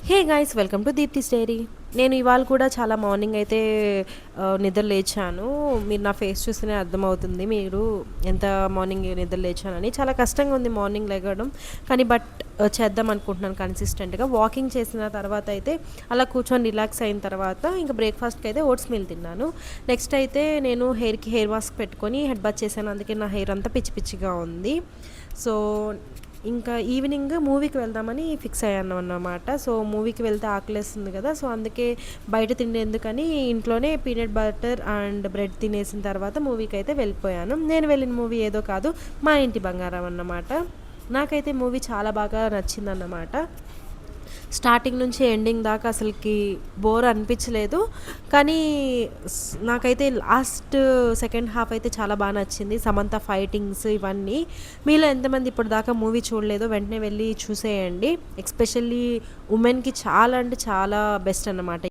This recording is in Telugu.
Hey guys, welcome to Deepti's diary. నేను ఇవాళ కూడా చాలా మార్నింగ్ అయితే నిద్ర లేచాను. మీరు నా ఫేస్ చూస్తేనే అర్థమవుతుంది మీరు ఎంత మార్నింగ్ నిద్ర లేచానని. చాలా కష్టంగా ఉంది మార్నింగ్ లెగడం, కానీ చేద్దాం అనుకుంటున్నాను కన్సిస్టెంట్గా. వాకింగ్ చేసిన తర్వాత అయితే అలా కూర్చొని రిలాక్స్ అయిన తర్వాత ఇంకా బ్రేక్ఫాస్ట్కి అయితే ఓట్స్ మీల్ తిన్నాను. నెక్స్ట్ అయితే నేను హెయిర్కి హెయిర్ మాస్క్ పెట్టుకొని హెడ్ బాత్ చేశాను, అందుకే నా హెయిర్ అంతా పిచ్చి పిచ్చిగా ఉంది. సో ఇంకా ఈవినింగ్ మూవీకి వెళ్దామని ఫిక్స్ అయ్యాను అన్నమాట. సో మూవీకి వెళ్తే ఆకలేస్తుంది కదా, సో అందుకే బయట తిండి ఎందుకని ఇంట్లోనే పీనట్ బటర్ అండ్ బ్రెడ్ తినేసిన తర్వాత మూవీకి అయితే వెళ్ళిపోయాను. నేను వెళ్ళిన మూవీ ఏదో కాదు, మా ఇంటి బంగారం అన్నమాట. నాకైతే మూవీ చాలా బాగా నచ్చిందన్నమాట. స్టార్టింగ్ నుంచి ఎండింగ్ దాకా అసలుకి బోర్ అనిపించలేదు, కానీ నాకైతే లాస్ట్ సెకండ్ హాఫ్ అయితే చాలా బాగా నచ్చింది. సమంత ఫైటింగ్స్ ఇవన్నీ. మీలో ఎంతమంది ఇప్పుడు దాకా మూవీ చూడలేదో వెంటనే వెళ్ళి చూసేయండి. ఎస్పెషల్లీ ఉమెన్కి చాలా అంటే చాలా బెస్ట్ అన్నమాట.